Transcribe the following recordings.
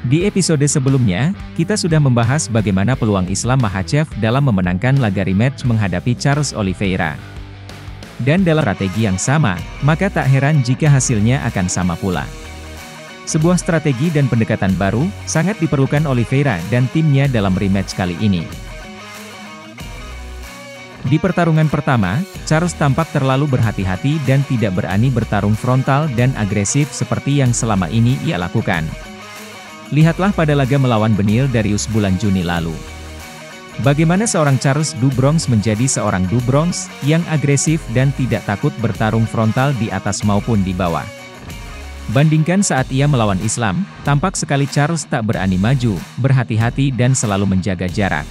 Di episode sebelumnya, kita sudah membahas bagaimana peluang Islam Makhachev dalam memenangkan laga rematch menghadapi Charles Oliveira. Dan dalam strategi yang sama, maka tak heran jika hasilnya akan sama pula. Sebuah strategi dan pendekatan baru, sangat diperlukan Oliveira dan timnya dalam rematch kali ini. Di pertarungan pertama, Charles tampak terlalu berhati-hati dan tidak berani bertarung frontal dan agresif seperti yang selama ini ia lakukan. Lihatlah pada laga melawan Beneil Dariush bulan Juni lalu. Bagaimana seorang Charles do Bronx menjadi seorang do Bronx yang agresif dan tidak takut bertarung frontal di atas maupun di bawah. Bandingkan saat ia melawan Islam, tampak sekali Charles tak berani maju, berhati-hati dan selalu menjaga jarak.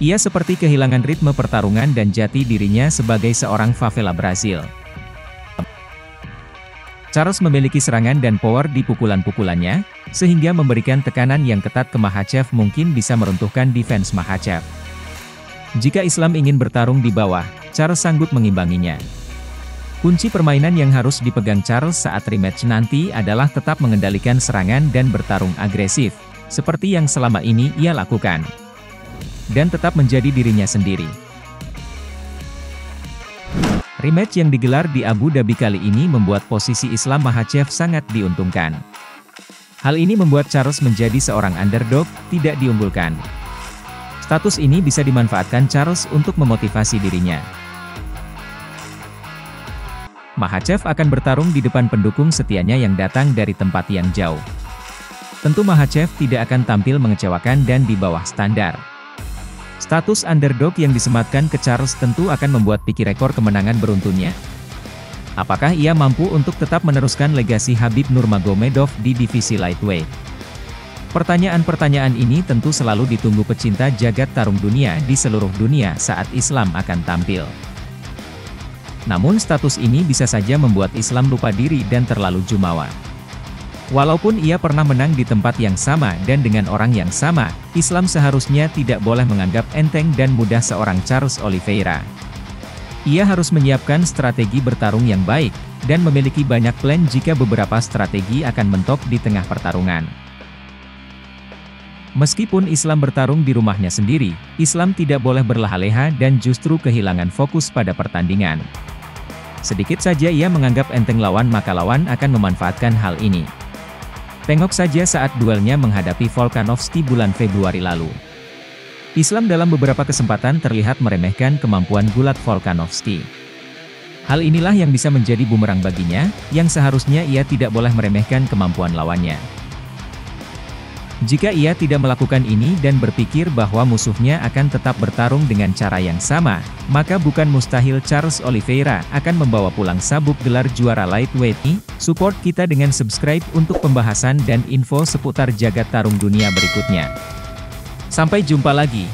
Ia seperti kehilangan ritme pertarungan dan jati dirinya sebagai seorang favela Brazil. Charles memiliki serangan dan power di pukulan-pukulannya, sehingga memberikan tekanan yang ketat ke Makhachev mungkin bisa meruntuhkan defense Makhachev. Jika Islam ingin bertarung di bawah, Charles sanggup mengimbanginya. Kunci permainan yang harus dipegang Charles saat rematch nanti adalah tetap mengendalikan serangan dan bertarung agresif, seperti yang selama ini ia lakukan. Dan tetap menjadi dirinya sendiri. Rematch yang digelar di Abu Dhabi kali ini membuat posisi Islam Makhachev sangat diuntungkan. Hal ini membuat Charles menjadi seorang underdog, tidak diunggulkan. Status ini bisa dimanfaatkan Charles untuk memotivasi dirinya. Makhachev akan bertarung di depan pendukung setianya yang datang dari tempat yang jauh. Tentu Makhachev tidak akan tampil mengecewakan dan di bawah standar. Status underdog yang disematkan ke Charles tentu akan membuat picky rekor kemenangan beruntunnya. Apakah ia mampu untuk tetap meneruskan legasi Khabib Nurmagomedov di divisi lightweight? Pertanyaan-pertanyaan ini tentu selalu ditunggu pecinta jagat tarung dunia di seluruh dunia saat Islam akan tampil. Namun status ini bisa saja membuat Islam lupa diri dan terlalu jumawa. Walaupun ia pernah menang di tempat yang sama dan dengan orang yang sama, Islam seharusnya tidak boleh menganggap enteng dan mudah seorang Charles Oliveira. Ia harus menyiapkan strategi bertarung yang baik, dan memiliki banyak plan jika beberapa strategi akan mentok di tengah pertarungan. Meskipun Islam bertarung di rumahnya sendiri, Islam tidak boleh berleha-leha dan justru kehilangan fokus pada pertandingan. Sedikit saja ia menganggap enteng lawan maka lawan akan memanfaatkan hal ini. Tengok saja saat duelnya menghadapi Volkanovski bulan Februari lalu. Islam dalam beberapa kesempatan terlihat meremehkan kemampuan gulat Volkanovski. Hal inilah yang bisa menjadi bumerang baginya, yang seharusnya ia tidak boleh meremehkan kemampuan lawannya. Jika ia tidak melakukan ini dan berpikir bahwa musuhnya akan tetap bertarung dengan cara yang sama, maka bukan mustahil Charles Oliveira akan membawa pulang sabuk gelar juara lightweight ini. Support kita dengan subscribe untuk pembahasan dan info seputar jagat tarung dunia berikutnya. Sampai jumpa lagi.